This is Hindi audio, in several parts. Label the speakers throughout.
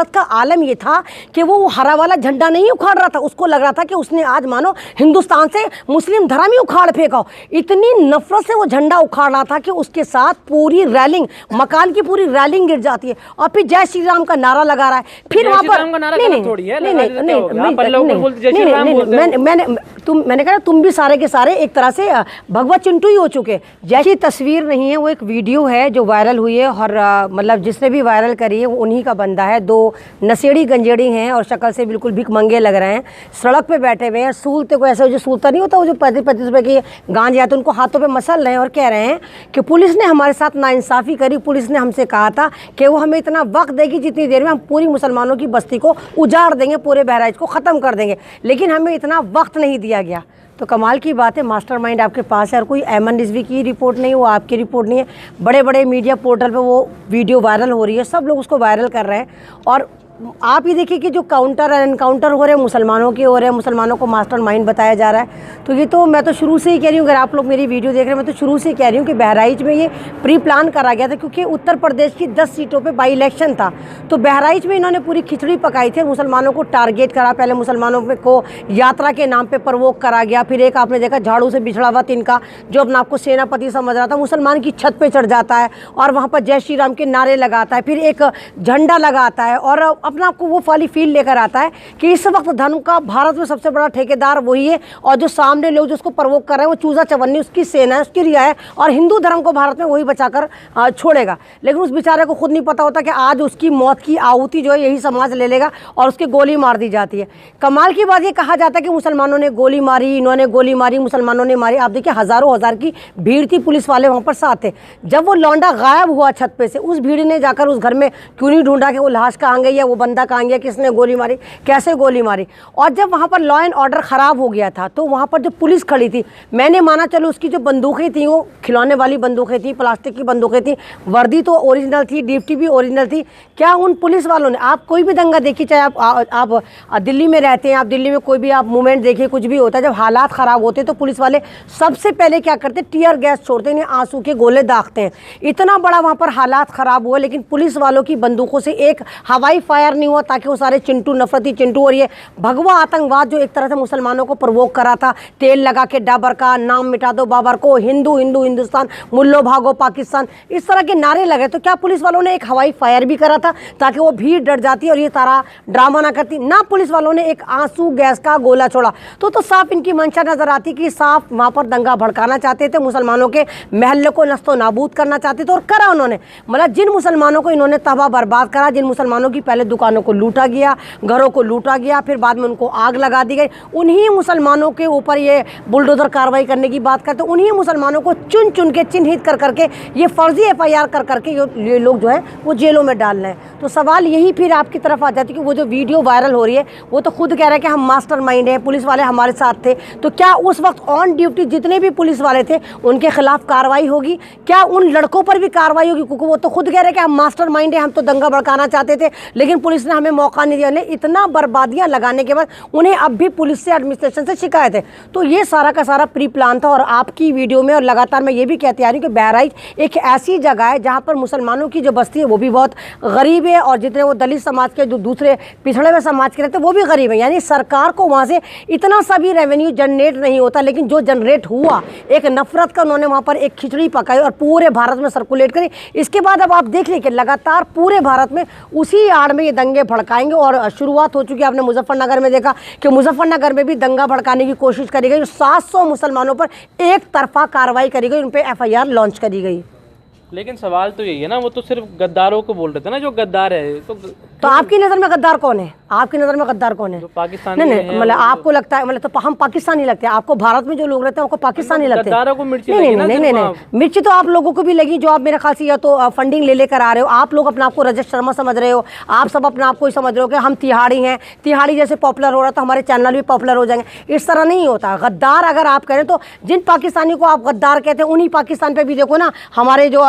Speaker 1: नफरत का आलम ये था कि वो हरा वाला झंडा नहीं उखाड़ रहा था, उसको लग रहा था कि उसने आज मानो हिंदुस्तान से मुस्लिम धर्म ही उखाड़ फेंका। इतनी नफरत से वो झंडा उखाड़ रहा था कि उसके साथ पूरी रैलिंग, मकान की पूरी रैलिंग गिर जाती है। और फिर जय श्री राम का नारा लगा रहा है। फिर वहां पर मैंने कहा तुम भी सारे के सारे एक तरह से भगवत चिंटू ही हो चुके। जैसी तस्वीर नहीं है, वो एक वीडियो है जो वायरल हुई है और मतलब जिसने भी वायरल करी है वो उन्हीं का बंदा है। दो नशेड़ी गंजेड़ी हैं और शक्ल से बिल्कुल भिखमंगे लग रहे हैं, सड़क पे बैठे हुए हैं। सूलते को ऐसे जो सूलता नहीं होता, वो जो 35 रुपए की गांजे आते उनको हाथों पे मसल रहे हैं और कह रहे हैं कि पुलिस ने हमारे साथ नाइंसाफ़ी करी। पुलिस ने हमसे कहा था कि वो हमें इतना वक्त देगी जितनी देर में हम पूरी मुसलमानों की बस्ती को उजाड़ देंगे, पूरे बहराइच को ख़त्म कर देंगे, लेकिन हमें इतना वक्त नहीं दिया गया। तो कमाल की बात है, मास्टरमाइंड आपके पास है और कोई अहमद रिजवी की रिपोर्ट नहीं, वो आपकी रिपोर्ट नहीं है। बड़े बड़े मीडिया पोर्टल पे वो वीडियो वायरल हो रही है, सब लोग उसको वायरल कर रहे हैं। और आप ये देखिए कि जो काउंटर एनकाउंटर हो रहे हैं मुसलमानों के हो रहे हैं, मुसलमानों को मास्टरमाइंड बताया जा रहा है। तो ये तो मैं तो शुरू से ही कह रही हूँ, अगर आप लोग मेरी वीडियो देख रहे हैं, मैं तो शुरू से ही कह रही हूँ कि बहराइच में ये प्री प्लान करा गया था, क्योंकि उत्तर प्रदेश की 10 सीटों पे बाई इलेक्शन था। तो बहराइच में इन्होंने पूरी खिचड़ी पकाई थी, मुसलमानों को टारगेट करा। पहले मुसलमानों को यात्रा के नाम पर प्रवोक करा गया, फिर एक आपने देखा झाड़ू से बिछड़ा हुआ तिनका जो अपने आपको सेनापति समझ रहा था, मुसलमान की छत पर चढ़ जाता है और वहाँ पर जय श्री राम के नारे लगाता है, फिर एक झंडा लगाता है और अपना आपको वो वाली फील लेकर आता है कि इस वक्त धर्म का भारत में सबसे बड़ा ठेकेदार वही है और जो सामने लोग जो उसको प्रवोक कर रहे हैं वो चूजा चवन्नी उसकी सेना है, उसकी रिया है और हिंदू धर्म को भारत में वही बचाकर छोड़ेगा। लेकिन उस बेचारे को खुद नहीं पता होता कि आज उसकी मौत की आहुति जो है यही समाज ले लेगा और उसकी गोली मार दी जाती है। कमाल की बात ये कहा जाता है कि मुसलमानों ने गोली मारी, इन्होंने गोली मारी, मुसलमानों ने मारी। आप देखिए हज़ारों हज़ार की भीड़ थी, पुलिस वाले वहाँ पर साथ थे। जब वो लौंडा गायब हुआ छत पे से, उस भीड़ ने जाकर उस घर में क्यों नहीं ढूंढा कि वो लाश कहाँ गई है, वो बंदा कहाँ गया, किसने गोली मारी, कैसे गोली मारी। और जब वहाँ पर लॉ एंड ऑर्डर ख़राब हो गया था तो वहाँ पर जो पुलिस खड़ी थी, मैंने माना चलो उसकी जो बंदूकें थी वो खिलौने वाली बंदूकें थी, प्लास्टिक की बंदूकें थी, वर्दी तो ओरिजिनल थी, ड्यूटी भी ओरिजिनल थी। क्या उन पुलिस वालों ने, आप कोई भी दंगा देखिए, चाहे आप दिल्ली में रहते हैं, आप दिल्ली में कोई भी आप मूवमेंट देखिए, कुछ भी होता है, जब हालात ख़राब होते हैं तो पुलिस वाले सबसे पहले क्या करते हैं, टियर गैस छोड़ते हैं, आंसू के गोले दागते हैं। इतना बड़ा वहाँ पर हालात ख़राब हुआ लेकिन पुलिस वालों की बंदूकों से एक हवाई फायर नहीं हुआ ताकि वो सारे चिंटू, नफरती चिंटू और ये भगवा आतंकवाद जो एक तरह से मुसलमानों को प्रवोक करा था, तेल लगा के डाबर का, नाम मिटा दो बाबर को, हिंदू हिंदू हिंदुस्तान, मुल्लो भागो पाकिस्तान, इस तरह के नारे लगे। तो क्या पुलिस वालों ने एक हवाई फायर भी करा था ताकि वो भीड़ डर जाती और ये सारा ड्रामा ना करती? ना, पुलिस वालों ने एक आंसू गैस का गोला छोड़ा। तो साफ इनकी मंशा नजर आती कि साफ वहाँ पर दंगा भड़काना चाहते थे, मुसलमानों के महल्ले को नस्तो नाबूद करना चाहते थे और करा उन्होंने। मतलब जिन मुसलमानों को इन्होंने तबाह बर्बाद करा, जिन मुसलमानों की पहले दुकानों को लूटा गया, घरों को लूटा गया, फिर बाद में उनको आग लगा दी गई, उन्हीं मुसलमानों के ऊपर ये बुलडोजर कार्रवाई करने की बात करते, उन्हीं मुसलमानों को चुन चुन के चिन्हित कर करके ये फर्जी FIR कर करके ये लोग जो है वो जेलों में डाल रहे हैं। तो सवाल यही फिर आपकी तरफ आ जाती है कि वो जो वीडियो वायरल हो रही है वो तो खुद कह रहा है कि हम मास्टरमाइंड हैं, पुलिस वाले हमारे साथ थे। तो क्या उस वक्त ऑन ड्यूटी जितने भी पुलिस वाले थे उनके खिलाफ कार्रवाई होगी? क्या उन लड़कों पर भी कार्रवाई होगी? क्योंकि वो तो खुद कह रहे हैं कि हम मास्टरमाइंड हैं, हम तो दंगा भड़काना चाहते थे लेकिन पुलिस ने हमें मौका नहीं दिया। इतना बर्बादियां लगाने के बाद उन्हें अब भी पुलिस से, एडमिनिस्ट्रेशन से शिकायत है। तो ये सारा का सारा प्री प्लान था। और आपकी वीडियो में और लगातार मैं ये भी कहती आ रही हूँ कि बहराइच एक ऐसी जगह है जहाँ पर मुसलमानों की जो बस्ती है वो भी बहुत गरीब है और जितने वो दलित समाज के, जो दूसरे पिछड़े हुए समाज के रहते हैं वो भी गरीब है। यानी सरकार को वहाँ से इतना सा भी रेवेन्यू जनरेट नहीं होता, लेकिन जो जनरेट हुआ एक नफरत का उन्होंने वहाँ पर एक खिचड़ी पकाई और पूरे भारत में सर्कुलेट करी। इसके बाद अब आप देख लीजिए कि लगातार पूरे भारत में उसी आड़ में ये दंगे भड़काएंगे और शुरुआत हो चुकी है। आपने मुजफ्फरनगर में देखा कि मुजफ्फरनगर में भी दंगा भड़काने की कोशिश करी गई, 700 मुसलमानों पर एक तरफा कार्रवाई करी गई, उन पर FIR लॉन्च करी गई।
Speaker 2: लेकिन सवाल तो यही है ना, वो तो सिर्फ गद्दारों को बोल रहे थे ना, जो गद्दार है। तो
Speaker 1: आपकी नज़र में गद्दार कौन है? आपकी नज़र में गद्दार कौन है?
Speaker 2: पाकिस्तानी
Speaker 1: नहीं, मतलब आपको लगता है, मतलब तो हम पाकिस्तानी लगते हैं आपको? भारत में जो लोग रहते हैं उनको पाकिस्तानी लगते हैं?
Speaker 2: गद्दारों को मिर्ची
Speaker 1: नहीं, मिर्ची तो आप लोगों को भी लगी जो आप मेरे ख्याल से या तो फंडिंग ले लेकर आ रहे हो। आप लोग अपने आपको रजत शर्मा समझ रहे हो, आप सब अपने आप को ही समझ रहे हो कि हम तिहाड़ी हैं, तिहाड़ी जैसे पॉपुलर हो रहा तो हमारे चैनल भी पॉपुलर हो जाएंगे। इस तरह नहीं होता। गद्दार अगर आप करें तो जिन पाकिस्तानी को आप गद्दार कहते हैं उन्हीं पाकिस्तान पर भी देखो ना, हमारे जो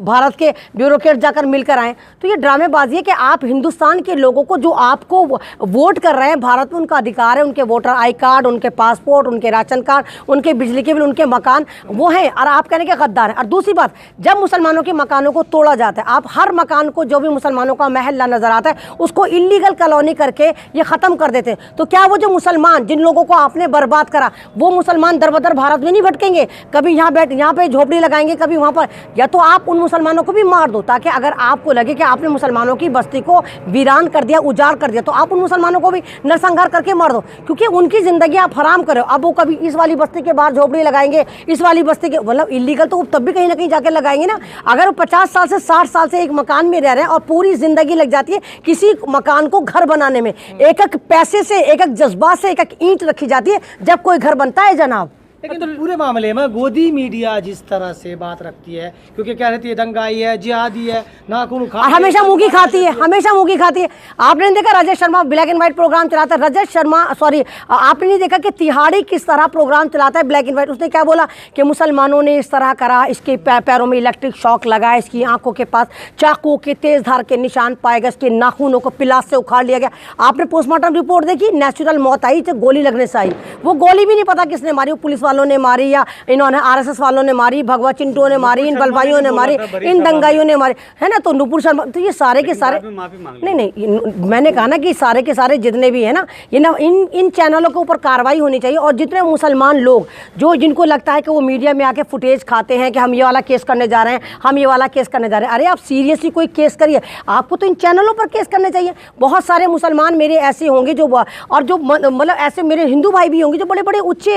Speaker 1: भारत के ब्यूरोक्रेट जाकर मिलकर आए। तो ये ड्रामेबाजी है कि आप हिंदुस्तान के लोगों को, जो आपको वोट कर रहे हैं भारत में, उनका अधिकार है, उनके वोटर आई कार्ड, उनके पासपोर्ट, उनके राशन कार्ड, उनके बिजली के बिल, उनके मकान वो हैं, और आप कहने के गद्दार हैं। और दूसरी बात, जब मुसलमानों के मकानों को तोड़ा जाता है, आप हर मकान को, जो भी मुसलमानों का महल्ला नजर आता है, उसको इलीगल कॉलोनी करके ये ख़त्म कर देते हैं। तो क्या वो जो मुसलमान, जिन लोगों को आपने बर्बाद करा, वो मुसलमान दर बदर भारत में नहीं भटकेंगे? कभी यहाँ पे झोपड़ी लगाएंगे, कभी वहाँ पर। या तो आप उन मुसलमानों को भी मार दो, ताकि अगर आपको लगे कि आपने मुसलमानों की बस्ती को वीरान कर दिया, उजाड़ कर दिया, तो आप उन मुसलमानों को भी नरसंहार करके मार दो, क्योंकि उनकी ज़िंदगी आप हराम करो। अब वो कभी इस वाली बस्ती के बाहर झोपड़ी लगाएंगे, इस वाली बस्ती के, मतलब इलीगल तो तब भी कहीं ना कहीं जाके लगाएंगे ना। अगर वो 50 साल से 60 साल से एक मकान में रह रहे हैं और पूरी ज़िंदगी लग जाती है किसी मकान को घर बनाने में, एक एक पैसे से, एक एक जज्बात से एक एक ईंट रखी जाती है जब कोई घर बनता है जनाब।
Speaker 3: लेकिन तो पूरे मामले में गोदी मीडिया जिस तरह से बात रखती है, क्योंकि क्या रहती है, दंगाई है, जिहादी है, नाखून उखाड़,
Speaker 1: और हमेशा मुंह खाती है, हमेशा मुंह खाती है। आपने नहीं देखा Rajesh Sharma black and white programme चलाता है, राजेश शर्मा सॉरी, आपने नहीं देखा कि तिहाड़ी किस तरह प्रोग्राम चलाता है ब्लैक एंड व्हाइट? उसने क्या बोला कि मुसलमानों ने इस तरह करा, इसके पैरों में इलेक्ट्रिक शॉक लगा, इसकी आंखों के पास चाकू के तेज धार के निशान पाए गए, इसके नाखूनों को पिलास से उखाड़ लिया गया। आपने पोस्टमार्टम रिपोर्ट देखी? नेचुरल मौत आई, तो गोली लगने से आई। वो गोली भी नहीं पता किसने मारी, वो पुलिस वालों ने मारी या इन्होंने आरएसएस वालों ने मारी, भगवत चिंटुओं ने मारी, इन बलवाइयों ने मारी, इन दंगाइयों ने मारी, है ना। तो नुपुर शर्मा, तो ये सारे के सारे, नहीं, मैंने कहा ना कि सारे के सारे जितने भी है ना, ये ना इन चैनलों के ऊपर कार्रवाई होनी चाहिए। और जितने मुसलमान लोग जो जिनको लगता है कि वो मीडिया में आके फुटेज खाते हैं कि हम ये वाला केस करने जा रहे हैं, हम ये वाला केस करने जा रहे हैं, अरे आप सीरियसली कोई केस करिए, आपको तो इन चैनलों पर केस करने चाहिए। बहुत सारे मुसलमान मेरे ऐसे होंगे जो, और जो मतलब ऐसे मेरे हिंदू भाई भी होंगे जो बड़े बड़े उच्च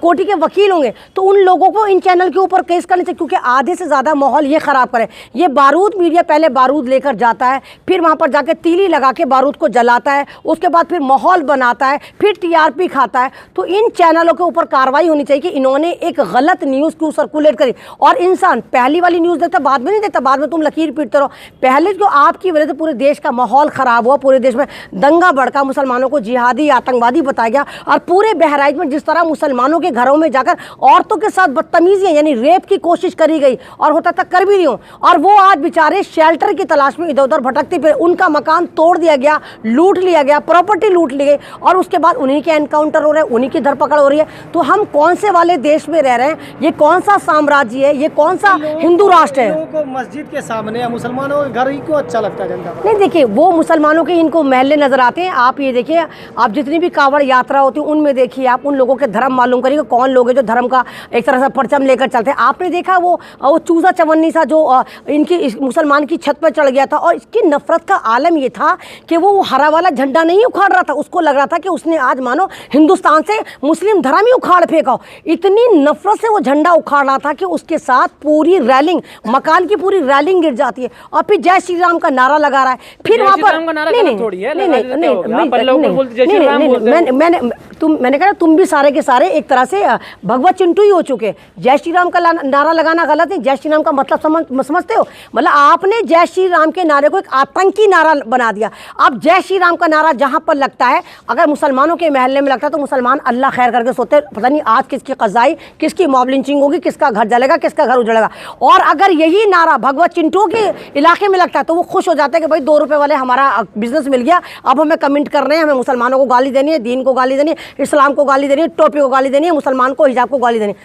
Speaker 1: कोटि के वकील होंगे, तो उन लोगों को इन चैनल के ऊपर केस करने चाहिए, क्योंकि आधे से ज़्यादा माहौल ये ख़राब करे। ये बारूद मीडिया पहले बारूद लेकर जाता है, फिर वहाँ पर जाके तीली लगा के बारूद को जलाता है, उसके बाद फिर माहौल बनाता है, फिर टीआरपी खाता है। तो इन चैनलों के ऊपर कार्रवाई होनी चाहिए कि इन्होंने एक गलत न्यूज़ क्यों सर्कुलेट करी। और इंसान पहली वाली न्यूज़ देखता, बाद में नहीं देखता, बाद में तुम लकीर पीटते रहो। पहले जो आपकी वजह से पूरे देश का माहौल ख़राब हुआ, पूरे देश में दंगा भड़का, मुसलमानों को जिहादी आतंकवादी बताया गया, और पूरे बहराइच में जिस तरह मुसलमानों के घरों में जाकर औरतों के साथ बदतमीजी यानी रेप की कोशिश करी गई, और होता तक कर भी रही हूँ, और वो आज बेचारे शेल्टर की तलाश में इधर उधर भटकते फिर, उनका मकान तोड़ दिया गया, लूट लिया गया, प्रॉपर्टी लूट ली गई, और उसके बाद उन्हीं के एनकाउंटर हो रहे हैं, उन्हीं की धरपकड़ हो रही है। तो हम कौन से वाले देश में रह रहे हैं? ये कौन सा साम्राज्य है? ये कौन सा हिंदू राष्ट्र है?
Speaker 3: लोगों को मस्जिद के सामने या मुसलमानों के घर ही को अच्छा लगता है जनता?
Speaker 1: नहीं, देखिए, वो मुसलमानों के इनको महल्ले नजर आते हैं। आप ये देखिए, आप जितनी भी कांवड़ यात्रा होती है उनमें देखिए, आप उन लोगों के धर्म मालूम करिए कौन लोग हैं जो धर्म का एक तरह से परचम लेकर चलते हैं। आपने देखा वो चूजा चवन्नी सा जो इनकी मुसलमान की छत पर चढ़ गया था, और इसकी नफरत का आलम ये था कि वो हरा वाला झंडा नहीं उखाड़ रहा था, उसको लग रहा था कि उसने आज मानो हिंदुस्तान से मुस्लिम धर्म ही उखाड़ फेंका हो। इतनी नफरत से वो झंडा उखाड़ रहा था कि उसके साथ पूरी रैलिंग, मकान की पूरी रैलिंग गिर जाती है, और फिर जय श्री राम का नारा लगा रहा है। फिर वहाँ पर मैंने कहा तुम भी सारे के सारे एक तरह से भगवत चिंटू ही हो चुके। जय श्री राम का नारा लगाना गलत है, जय श्री राम का मतलब समझते हो? मतलब आपने जय श्री राम के नारे को एक आतंकी नारा बना दिया। अब जय श्री राम का नारा जहाँ पर लगता है, अगर मुसलमानों के महल्ले में लगता है तो मुसलमान अल्लाह खैर करके सोते हैं, पता नहीं आज किसकी कज़ाई, किसकी मॉब लिंचिंग होगी, किसका घर जलेगा, किसका घर उजड़ेगा। और अगर यही नारा भगवत चिंटू के इलाके में लगता है तो वो खुश हो जाते हैं कि भाई 2 रुपये वाले हमारा बिजनेस मिल गया, अब हमें कमेंट कर रहे हैं, हमें मुसलमानों को गाली देनी है, दीन को गाली देनी है, इस्लाम को गाली देनी है, टोपी को गाली देनी है, मुसलमान को हिजाब को गाली देनी है।